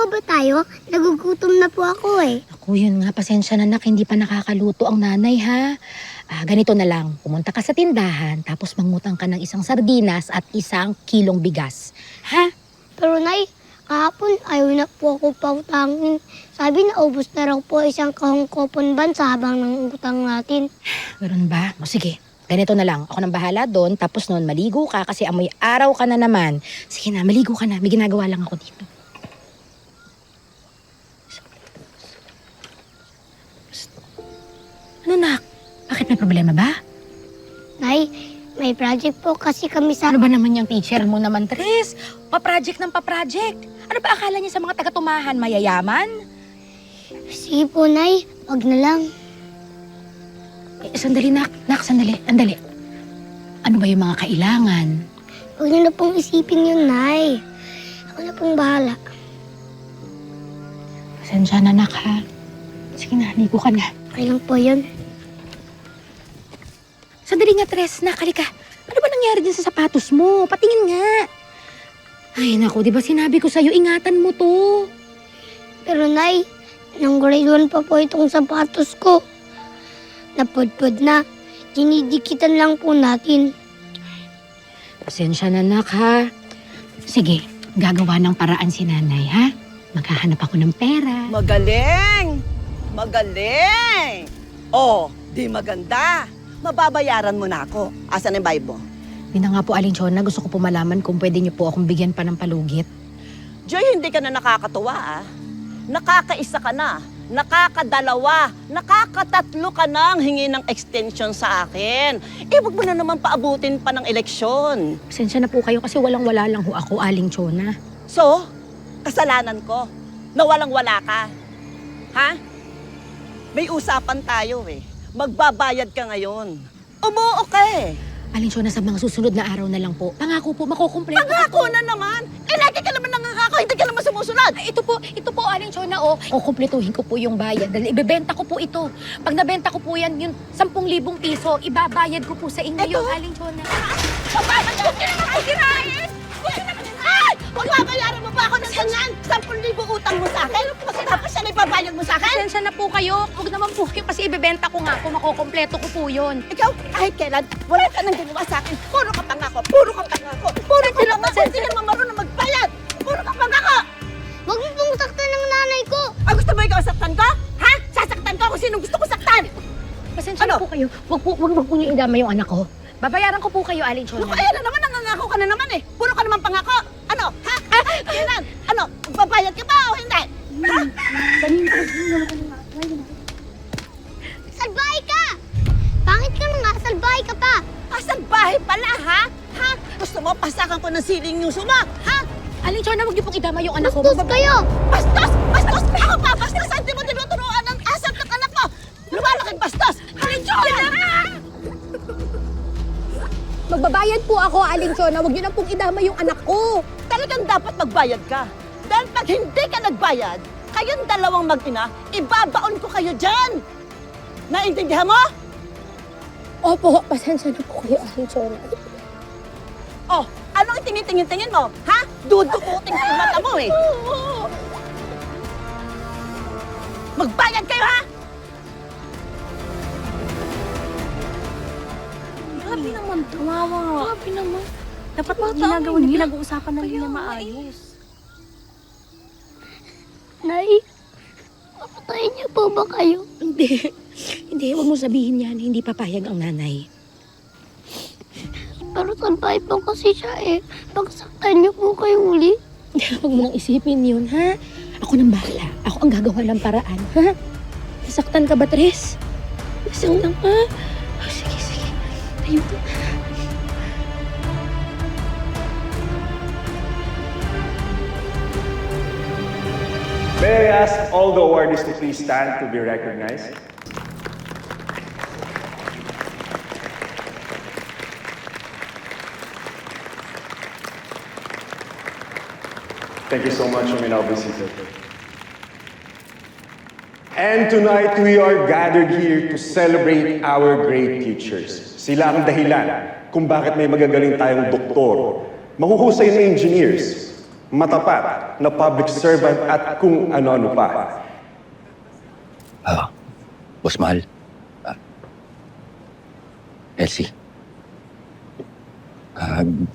po ba tayo? Nagugutom na po ako eh. Ako, yun nga, pasensya na nak, hindi pa nakakaluto ang nanay ha. Ganito na lang, pumunta ka sa tindahan, tapos mangutang ka ng isang sardinas at isang kilong bigas. Ha? Pero Nay, kahapon ayaw na po ako pautangin. Sabi na ubos na raw po isang kahong kopon bansa habang ng utang natin. Ganun ba? O sige, ganito na lang. Ako nang bahala doon, tapos noon maligo ka kasi amoy araw ka na naman. Sige na, maligo ka na. May ginagawa lang ako dito. Ano nak? Bakit may problema ba? Nay, may project po kasi kami sa... Ano ba naman yung teacher mo naman, Tres? Pa-project ng pa-project. Ano ba akala niya sa mga taga-tumahan? Mayayaman? Sige po, Nay. Wag na lang. Sandali, nak. Nak, sandali. Andali. Ano ba yung mga kailangan? Huwag niyo na pong isipin yun, Nay. Ako na pong bahala. Pasensya na, nak, ha? Sige na, ligo ka na. Okay lang po yun. Sandali nga, Tres. Nak, halika. Ano ba nangyari din sa sapatos mo? Patingin nga. Ay, naku, di ba sinabi ko sa'yo, ingatan mo to. Pero Nay, nang grade 1 pa po itong sapatos ko. Napudpud na. Dinidikitan lang po natin. Pasensya na, nak, ha? Sige, gagawa ng paraan si nanay, ha? Maghahanap ako ng pera. Magaling! Magaling! Oh, di maganda. Mababayaran mo na ako. Asan ang bayad mo? Hindi na nga po, Aling Chona. Gusto ko po malaman kung pwede niyo po akong bigyan pa ng palugit. Joy, hindi ka na nakakatuwa, ah. Nakakaisa ka na. Nakakadalawa. Nakakatatlo ka nang hingi ng extension sa akin. Eh, wag mo na naman paabutin pa ng eleksyon. Pasensya na po kayo kasi walang-wala lang ho ako, Aling Chona. So, kasalanan ko na walang-wala ka. Ha? May usapan tayo eh. Magbabayad ka ngayon. Umuo ka eh. Aling Chona, sa mga susunod na araw na lang po. Pangako po, makukumpleto Pangako na naman. Eh, lagi ka naman nangangako, hindi ka naman sumusunod. Ito po, Aling Chona, oh. Kukumpletuhin ko po yung bayad. Dahil ibebenta ko po ito. Pag nabenta ko po yan, yung 10,000 piso, ibabayad ko po sa inyo yung Aling Chona. Huwag ka naman kusirain! Ay! Huwag babayaran mo pa ako ng ganyan! 10,000 utang mo sa akin? Tapos siya na ibabayad mo sa akin? Pasensya na po kayo. Huwag naman po kayo kasi ibebenta ko nga po. Makukumpleto ko po yun. Ikaw, kahit kailan, wala ka nang ginawa sa akin. Puro ka pangako, puro ka pangako, puro ka pangako. Hindi ka naman marunong magbayad. Puro ka pangako! Huwag niyo pong saktan ng nanay ko. Ah, gusto mo ikaw saktan ko? Ha? Sasaktan ko kung sinong gusto ko saktan. Pasensya na Ano? po kayo. Huwag po niyo idama yung anak ko. Babayaran ko po kayo, Aling Chona. Naku, ayan na naman, nangangako ka na naman eh. Puro ka naman pangako. Ano? Ha? Kailan? Ano? Magbabayad ka ba o hindi? Ha? Salbahay ka! Pangit ka na nga, salbahay ka pa. Asan bahay pala, ha? Ha? Gusto mo pasakan ko ng siling yung suma? Ha? Aling Chona, huwag niyo pong idama yung anak ko. Bastos kayo! Bastos! Bastos! Ako pa, bastos! Hindi mo tinuturuan ang asap ng anak mo! Lumalaking bastos! Aling Chona! Magbabayad po ako, Aling Chona. Huwag niyo na pong idama yung anak ko. Talagang dapat magbayad ka. Dahil pag hindi ka nagbayad, kayong dalawang mag-ina, ibabaon ko kayo dyan! Naintindihan mo? Opo, pasensya na po kayo, Aling Chona. Oh, anong itingin-tingin mo? Ha? Dudukutin sa mata mo eh. Magbayad kayo, ha? Grabe naman, kawawa. Grabe naman. Dapat ginagawa niya, pinag-uusapan na nila maayos. Nay, papatayin niyo po ba kayo? Hindi. Hindi, huwag mo sabihin yan. Hindi papayag ang nanay. Pero salbahay po kasi siya eh. Pagsaktan niyo po kayo uli. Huwag mo nang isipin yun, ha? Ako nang bahala. Ako ang gagawa ng paraan, ha? Nasaktan ka ba, Tres? Nasaktan ka? Oh, sige, sige. Tayo ka. May I ask all the awardees to please stand to be recognized? Thank you so much. You may now be seated. And tonight, we are gathered here to celebrate our great teachers. Sila ang dahilan kung bakit may magagaling tayong doktor, mahuhusay na engineers, matapat na public servant at kung ano-ano pa. Boss Mahal. Elsie.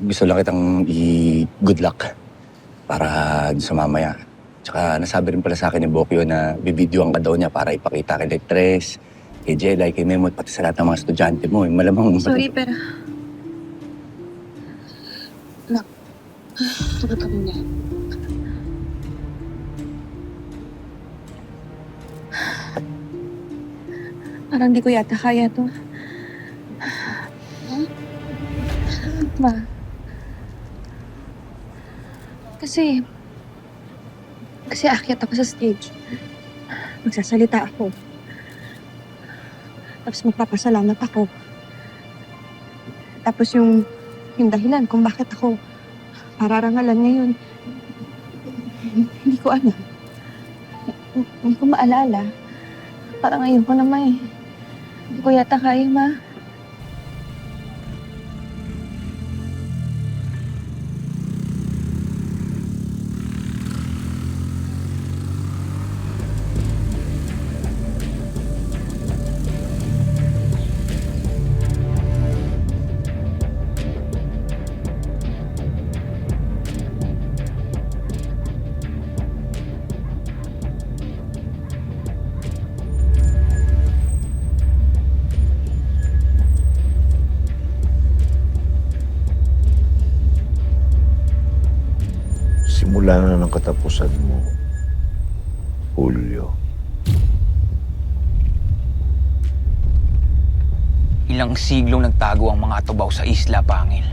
Gusto lang kitang i-good luck para sa mamaya. Tsaka nasabi rin pala sa akin ni Bokyo na bibidyoan ka daw niya para ipakita kay Tres, kay Jelay, kay Memo, pati sa lahat ng mga estudyante mo. Malamang... Sorry, pero... Nak, sagot ka muna. Parang di ko yata kaya to. Ma. Kasi aakyat ako sa stage. Magsasalita ako. Tapos magpapasalamat ako. Tapos yung dahilan kung bakit ako pararangalan ngayon, hindi ko alam. Hindi ko maalala. Parang ngayon ko naman eh. Hindi ko yata kaya, Ma. Simula na ng katapusan mo, Julio. Ilang siglong nagtago ang mga tubaw sa isla, Pangil.